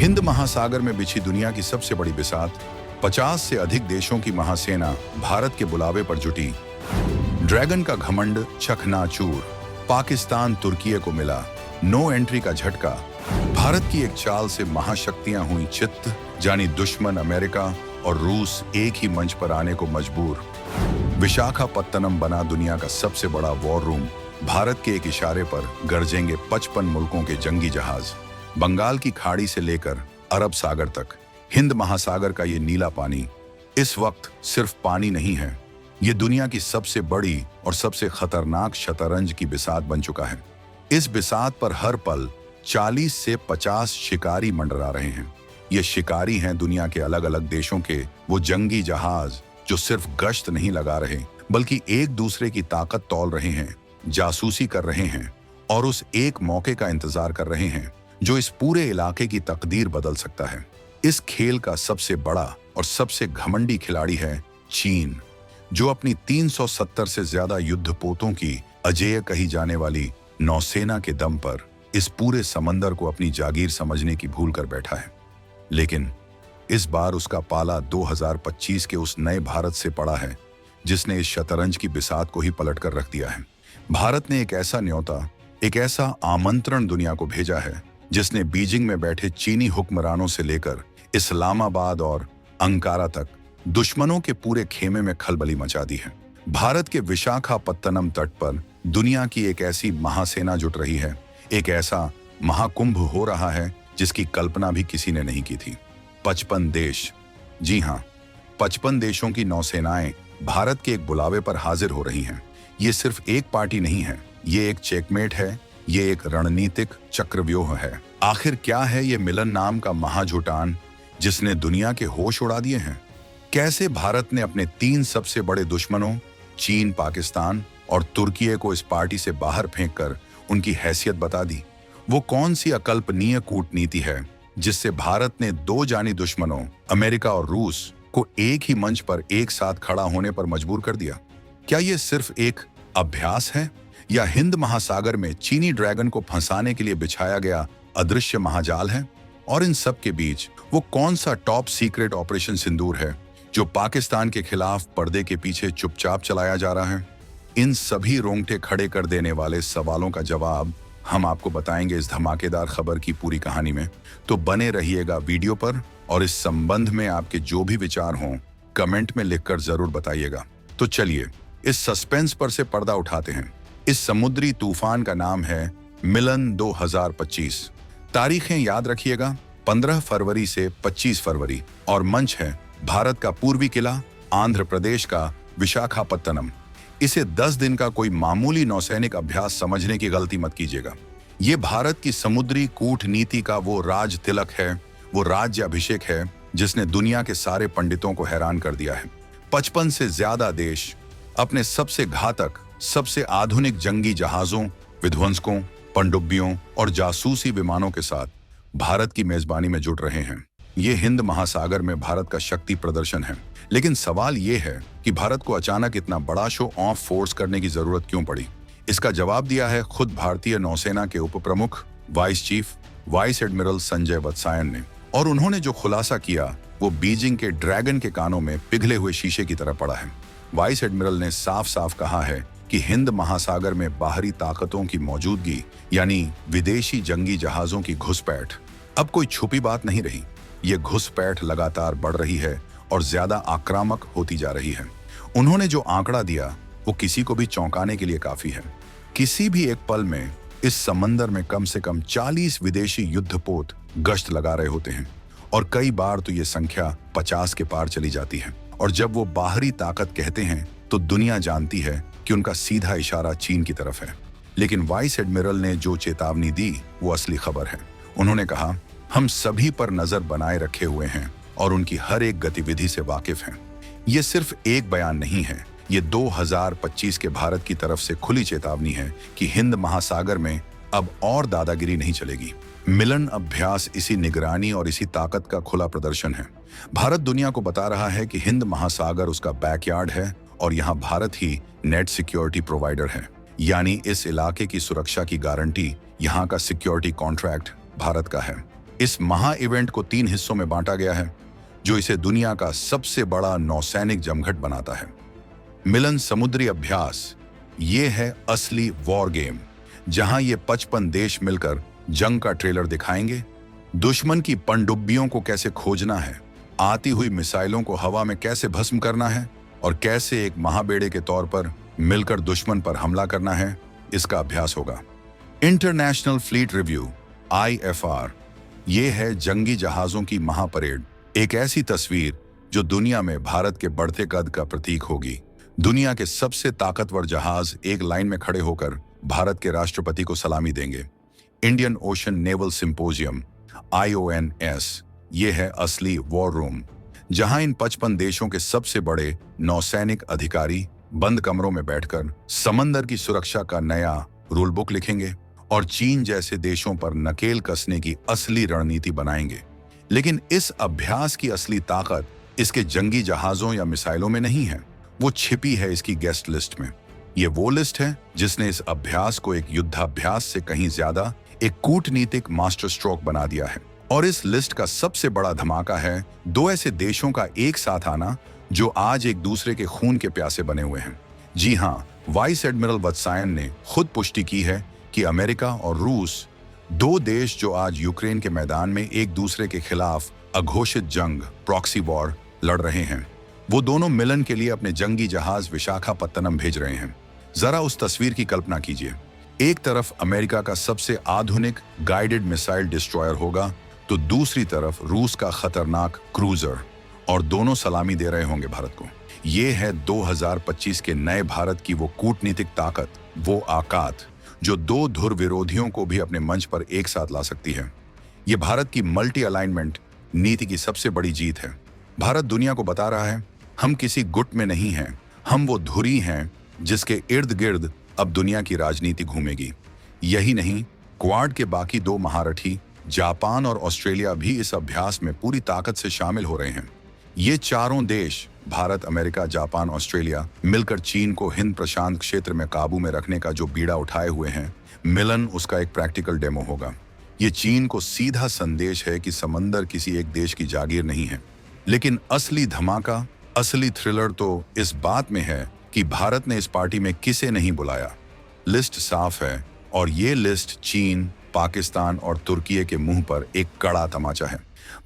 हिंद महासागर में बिछी दुनिया की सबसे बड़ी बिसात, 50 से अधिक देशों की महासेना भारत के बुलावे पर जुटी। ड्रैगन का घमंड चकनाचूर, पाकिस्तान तुर्की को मिला नो एंट्री का झटका। भारत की एक चाल से महाशक्तियां हुई चित्त, जानी दुश्मन अमेरिका और रूस एक ही मंच पर आने को मजबूर। विशाखापत्तनम बना दुनिया का सबसे बड़ा वॉर रूम। भारत के एक इशारे पर गरजेंगे 55 मुल्कों के जंगी जहाज। बंगाल की खाड़ी से लेकर अरब सागर तक हिंद महासागर का ये नीला पानी इस वक्त सिर्फ पानी नहीं है, ये दुनिया की सबसे बड़ी और सबसे खतरनाक शतरंज की बिसात बन चुका है। इस बिसात पर हर पल 40 से 50 शिकारी मंडरा रहे हैं। ये शिकारी हैं दुनिया के अलग अलग देशों के वो जंगी जहाज जो सिर्फ गश्त नहीं लगा रहे, बल्कि एक दूसरे की ताकत तौल रहे हैं, जासूसी कर रहे हैं और उस एक मौके का इंतजार कर रहे हैं जो इस पूरे इलाके की तकदीर बदल सकता है। इस खेल का सबसे बड़ा और सबसे घमंडी खिलाड़ी है चीन, जो अपनी 370 से ज्यादा युद्धपोतों की अजेय कही जाने वाली नौसेना के दम पर इस पूरे समंदर को अपनी जागीर समझने की भूल कर बैठा है। लेकिन इस बार उसका पाला 2025 के उस नए भारत से पड़ा है जिसने इस शतरंज की बिसात को ही पलट कर रख दिया है। भारत ने एक ऐसा न्योता, एक ऐसा आमंत्रण दुनिया को भेजा है जिसने बीजिंग में बैठे चीनी हुक्मरानों से लेकर इस्लामाबाद और अंकारा तक दुश्मनों के पूरे खेमे में खलबली मचा दी है। भारत के विशाखापत्तनम तट पर दुनिया की एक ऐसी महासेना जुट रही है, एक ऐसा महाकुंभ हो रहा है जिसकी कल्पना भी किसी ने नहीं की थी। 55 देश, जी हाँ, 55 देशों की नौसेनाएं भारत के एक बुलावे पर हाजिर हो रही हैं। ये सिर्फ एक पार्टी नहीं है, ये एक चेकमेट है, ये एक रणनीतिक चक्रव्यूह है। आखिर क्या है ये मिलन नाम का महाजुटान जिसने दुनिया के होश उड़ा दिए हैं? कैसे भारत ने अपने 3 सबसे बड़े दुश्मनों चीन, पाकिस्तान और तुर्की को इस पार्टी से बाहर फेंककर उनकी हैसियत बता दी? वो कौन सी अकल्पनीय कूटनीति है जिससे भारत ने 2 जानी दुश्मनों अमेरिका और रूस को एक ही मंच पर एक साथ खड़ा होने पर मजबूर कर दिया? क्या ये सिर्फ एक अभ्यास है या हिंद महासागर में चीनी ड्रैगन को फंसाने के लिए बिछाया गया अदृश्य महाजाल है? और इन सब के बीच वो कौन सा टॉप सीक्रेट ऑपरेशन सिंदूर है जो पाकिस्तान के खिलाफ पर्दे के पीछे चुपचाप चलाया जा रहा है? इन सभी रोंगटे खड़े कर देने वाले सवालों का जवाब हम आपको बताएंगे इस धमाकेदार खबर की पूरी कहानी में। तो बने रहिएगा वीडियो पर और इस संबंध में आपके जो भी विचार हों कमेंट में लिखकर जरूर बताइएगा। तो चलिए इस सस्पेंस पर से पर्दा उठाते हैं। इस समुद्री तूफान का नाम है मिलन 2025। तारीखें याद रखिएगा, 15 फरवरी से 25 फरवरी और मंच है भारत का पूर्वी किला, आंध्र प्रदेश का विशाखापत्तनम। इसे 10 दिन का कोई मामूली नौसैनिक अभ्यास समझने की गलती मत कीजिएगा। ये भारत की समुद्री कूटनीति का वो राज तिलक है, वो राज्य अभिषेक है जिसने दुनिया के सारे पंडितों को हैरान कर दिया है। 55 से ज्यादा देश अपने सबसे घातक, सबसे आधुनिक जंगी जहाजों, विध्वंसकों, पनडुब्बियों और जासूसी विमानों के साथ भारत की मेजबानी में जुट रहे हैं। ये हिंद महासागर में भारत का शक्ति प्रदर्शन है। लेकिन सवाल ये है कि भारत को अचानक इतना बड़ा शो ऑफ फोर्स करने की जरूरत क्यों पड़ी? इसका जवाब दिया है खुद भारतीय नौसेना के उप प्रमुख vice chief vice admiral Sanjay Vatsayan ने। और उन्होंने जो खुलासा किया वो बीजिंग के ड्रैगन के कानों में पिघले हुए शीशे की तरह पड़ा है। वाइस एडमिरल ने साफ साफ कहा है कि हिंद महासागर में बाहरी ताकतों की मौजूदगी यानी विदेशी जंगी जहाजों की घुसपैठ अब कोई छुपी बात नहीं रही। ये घुसपैठ लगातार बढ़ रही है और ज्यादा आक्रामक होती जा रही है। उन्होंने जो आंकड़ा दिया वो किसी को भी चौंकाने के लिए काफी है। किसी भी एक पल में इस समंदर में कम से कम 40 विदेशी युद्धपोत गश्त लगा रहे होते हैं और कई बार तो ये संख्या 50 के पार चली जाती है। और जब वो बाहरी ताकत कहते हैं तो दुनिया जानती है कि उनका सीधा इशारा चीन की तरफ है। लेकिन वाइस एडमिरल ने जो चेतावनी दी वो असली खबर है। उन्होंने कहा, हम सभी पर नजर बनाए रखे हुए हैं और उनकी हर एक गतिविधि से वाकिफ हैं। ये सिर्फ एक बयान नहीं है, ये 2025 के भारत की तरफ से खुली चेतावनी है कि हिंद महासागर में अब और दादागिरी नहीं चलेगी। मिलन अभ्यास इसी निगरानी और इसी ताकत का खुला प्रदर्शन है। भारत दुनिया को बता रहा है कि हिंद महासागर उसका बैकयार्ड है और यहाँ भारत ही नेट सिक्योरिटी प्रोवाइडर है। यानी इस इलाके की सुरक्षा की गारंटी, यहाँ का सिक्योरिटी कॉन्ट्रैक्ट भारत का है। इस महा इवेंट को 3 हिस्सों में बांटा गया है, जो इसे दुनिया का सबसे बड़ा नौसैनिक जमघट बनाता है। मिलन समुद्री अभ्यास, ये है असली वॉर गेम, जहां ये 55 देश मिलकर जंग का ट्रेलर दिखाएंगे, दुश्मन की पनडुब्बियों को कैसे खोजना है, आती हुई मिसाइलों को हवा में कैसे भस्म करना है और कैसे एक महाबेड़े के तौर पर मिलकर दुश्मन पर हमला करना है, इसका अभ्यास होगा। इंटरनेशनल फ्लीट रिव्यू IFR, ये है जंगी जहाजों की महापरेड, एक ऐसी तस्वीर जो दुनिया में भारत के बढ़ते कद का प्रतीक होगी। दुनिया के सबसे ताकतवर जहाज एक लाइन में खड़े होकर भारत के राष्ट्रपति को सलामी देंगे। Indian ocean naval symposium IONS, ये है असली वॉर रूम, जहां इन 55 देशों के सबसे बड़े नौसैनिक अधिकारी बंद कमरों में बैठकर समंदर की सुरक्षा का नया रूल बुक लिखेंगे और चीन जैसे देशों पर नकेल कसने की असली रणनीति बनाएंगे। लेकिन इस अभ्यास की असली ताकत इसके जंगी जहाजों या मिसाइलों में नहीं है, वो छिपी है इसकी गेस्ट लिस्ट में। ये वो लिस्ट है जिसने इस अभ्यास को एक युद्धाभ्यास से कहीं ज्यादा एक कूटनीतिक मास्टर स्ट्रोक बना दिया है। और इस लिस्ट का सबसे बड़ा धमाका है 2 ऐसे देशों का एक साथ आना जो आज एक दूसरे के खून के प्यासे बने हुए हैं। जी हाँ, वाइस एडमिरल वत्सायन ने खुद पुष्टि की है कि अमेरिका और रूस, 2 देश जो आज यूक्रेन के मैदान में एक दूसरे के खिलाफ अघोषित जंग प्रॉक्सी वॉर लड़ रहे हैं, वो दोनों मिलन के लिए अपने जंगी जहाज विशाखापत्तनम भेज रहे हैं। जरा उस तस्वीर की कल्पना कीजिए, एक तरफ अमेरिका का सबसे आधुनिक गाइडेड मिसाइल डिस्ट्रॉयर होगा तो दूसरी तरफ रूस का खतरनाक क्रूजर, और दोनों सलामी दे रहे होंगे भारत को। ये है 2025 के नए भारत की वो कूटनीतिक ताकत, वो आकात जो 2 धुर विरोधियों को भी अपने मंच पर एक साथ ला सकती है। ये भारत की मल्टी अलाइनमेंट नीति की सबसे बड़ी जीत है। भारत दुनिया को बता रहा है, हम किसी गुट में नहीं हैं, हम वो धुरी हैं जिसके इर्द गिर्द अब दुनिया की राजनीति घूमेगी। यही नहीं, क्वाड के बाकी 2 महारथी जापान और ऑस्ट्रेलिया भी इस अभ्यास में पूरी ताकत से शामिल हो रहे हैं। ये चारों देश, भारत, अमेरिका, जापान, ऑस्ट्रेलिया, मिलकर चीन को हिंद प्रशांत क्षेत्र में काबू में रखने का जो बीड़ा उठाए हुए हैं, मिलन उसका एक प्रैक्टिकल डेमो होगा। ये चीन को सीधा संदेश है कि समंदर किसी एक देश की जागीर नहीं है। लेकिन असली धमाका, असली थ्रिलर तो इस बात में है कि भारत ने इस पार्टी में किसे नहीं बुलाया। लिस्ट साफ है और ये लिस्ट चीन, पाकिस्तान और तुर्की के मुंह पर एक कड़ा तमाचा है।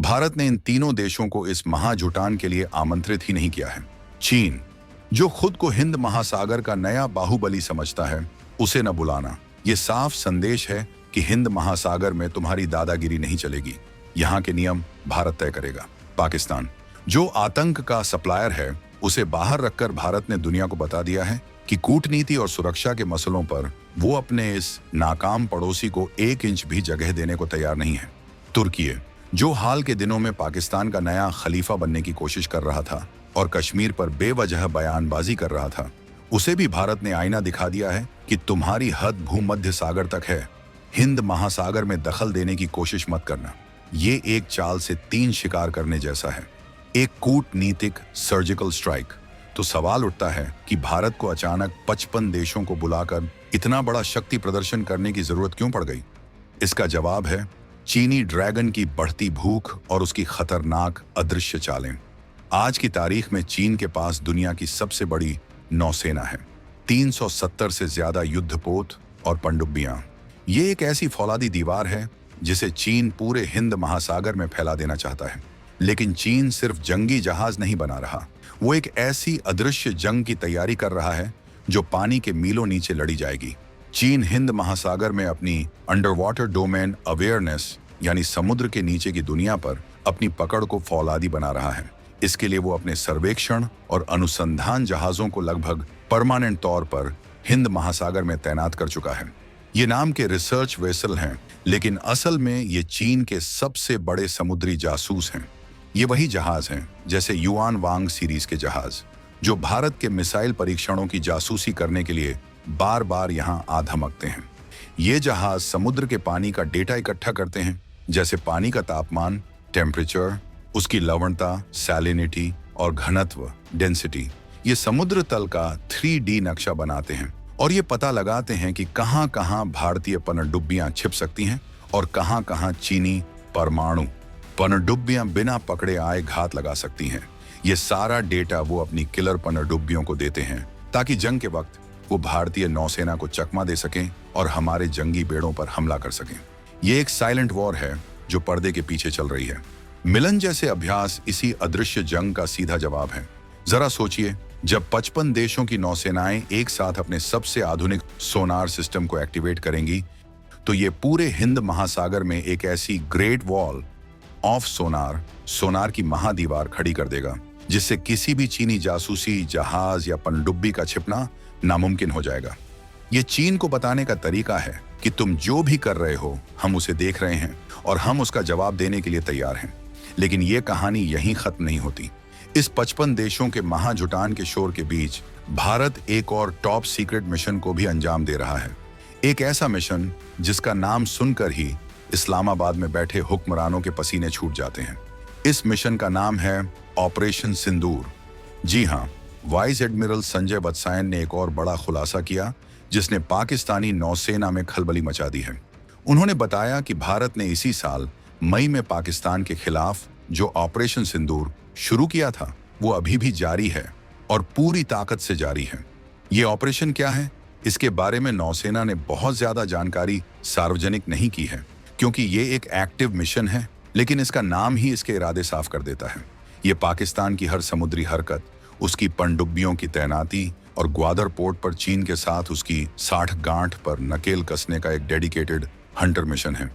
भारत ने इन तीनों देशों को इस महाजुटान के लिए आमंत्रित ही नहीं किया है। चीन, जो खुद को हिंद महासागर का नया बाहुबली समझता है, उसे न बुलाना, ये साफ संदेश है कि हिंद महासागर में तुम्हारी दादागिरी नहीं चलेगी, यहाँ के नियम भारत तय करेगा। पाकिस्तान, जो आतंक का सप्लायर है, उसे बाहर रखकर भारत ने दुनिया को बता दिया है कि कूटनीति और सुरक्षा के मसलों पर वो अपने इस नाकाम पड़ोसी को 1 इंच भी जगह देने को तैयार नहीं है। तुर्की, जो हाल के दिनों में पाकिस्तान का नया खलीफा बनने की कोशिश कर रहा था और कश्मीर पर बेवजह बयानबाजी कर रहा था, उसे भी भारत ने आईना दिखा दिया है कि तुम्हारी हद भूमध्य सागर तक है, हिंद महासागर में दखल देने की कोशिश मत करना। ये एक चाल से 3 शिकार करने जैसा है, एक कूटनीतिक सर्जिकल स्ट्राइक। तो सवाल उठता है कि भारत को अचानक 55 देशों को बुलाकर इतना बड़ा शक्ति प्रदर्शन करने की जरूरत क्यों पड़ गई? इसका जवाब है चीनी ड्रैगन की बढ़ती भूख और उसकी खतरनाक अदृश्य चालें। आज की तारीख में चीन के पास दुनिया की सबसे बड़ी नौसेना है, 370 से ज्यादा युद्धपोत और पनडुब्बियां। ये एक ऐसी फौलादी दीवार है जिसे चीन पूरे हिंद महासागर में फैला देना चाहता है। लेकिन चीन सिर्फ जंगी जहाज नहीं बना रहा, वो एक ऐसी अदृश्य जंग की तैयारी कर रहा है जो पानी के मीलों नीचे लड़ी जाएगी। चीन हिंद महासागर में अपनी अंडर वाटर डोमेन अवेयरनेस, यानी समुद्र के नीचे की दुनिया पर अपनी पकड़ को फौलादी बना रहा है। इसके लिए वो अपने सर्वेक्षण और अनुसंधान जहाजों को लगभग परमानेंट तौर पर हिंद महासागर में तैनात कर चुका है। ये नाम के रिसर्च वेसल हैं, लेकिन असल में ये चीन के सबसे बड़े समुद्री जासूस हैं। ये वही जहाज हैं, जैसे युआन वांग सीरीज के जहाज, जो भारत के मिसाइल परीक्षणों की जासूसी करने के लिए बार बार यहाँ आ धमकते हैं। ये जहाज समुद्र के पानी का डेटा इकट्ठा करते हैं, जैसे पानी का तापमान, टेम्परेचर, उसकी लवणता, सैलिनिटी और घनत्व, डेंसिटी। ये समुद्र तल का 3D नक्शा बनाते हैं और ये पता लगाते हैं कि कहाँ-कहाँ भारतीय पनडुब्बियां छिप सकती हैं और कहाँ-कहाँ चीनी परमाणु पनडुब्बियां बिना पकड़े आए घात लगा सकती हैं। ये सारा डेटा वो अपनी किलर पनडुब्बियों को देते हैं ताकि जंग के वक्त वो भारतीय नौसेना को चकमा दे सकें और हमारे जंगी बेड़ों पर हमला कर सकें। ये एक साइलेंट वॉर है जो पर्दे के पीछे चल रही है। मिलन जैसे अभ्यास इसी अदृश्य जंग का सीधा जवाब है। जरा सोचिए, जब 55 देशों की नौसेनाएं एक साथ अपने सबसे आधुनिक सोनार सिस्टम को एक्टिवेट करेंगी, तो ये पूरे हिंद महासागर में एक ऐसी ग्रेट वॉल ऑफ सोनार की महादीवार खड़ी कर देगा जिससे किसी भी चीनी जासूसी जहाज या पनडुब्बी का छिपना नामुमकिन हो जाएगा। ये चीन को बताने का तरीका है कि तुम जो भी कर रहे हो हम उसे देख रहे हैं और हम उसका जवाब देने के लिए तैयार हैं। लेकिन ये कहानी यहीं खत्म नहीं होती। इस 55 देशों के महाजुटान के शोर के बीच भारत एक और टॉप सीक्रेट मिशन को भी अंजाम दे रहा है। एक ऐसा मिशन जिसका नाम सुनकर ही इस्लामाबाद में बैठे हुक्मरानों के पसीने छूट जाते हैं। इस मिशन का नाम है ऑपरेशन सिंदूर। जी हाँ, वाइस एडमिरल संजय वत्सायन ने एक और बड़ा खुलासा किया जिसने पाकिस्तानी नौसेना में खलबली मचा दी है। उन्होंने बताया कि भारत ने इसी साल मई में पाकिस्तान के खिलाफ जो ऑपरेशन सिंदूर शुरू किया था वो अभी भी जारी है और पूरी ताकत से जारी है। ये ऑपरेशन क्या है, इसके बारे में नौसेना ने बहुत ज्यादा जानकारी सार्वजनिक नहीं की है क्योंकि ये एक एक्टिव मिशन है, लेकिन इसका नाम ही इसके इरादे साफ कर देता है। ये पाकिस्तान की हर समुद्री हरकत, उसकी पनडुब्बियों की तैनाती और ग्वादर पोर्ट पर चीन के साथ उसकी 60 गांठ पर नकेल कसने का एक डेडिकेटेड हंटर मिशन है।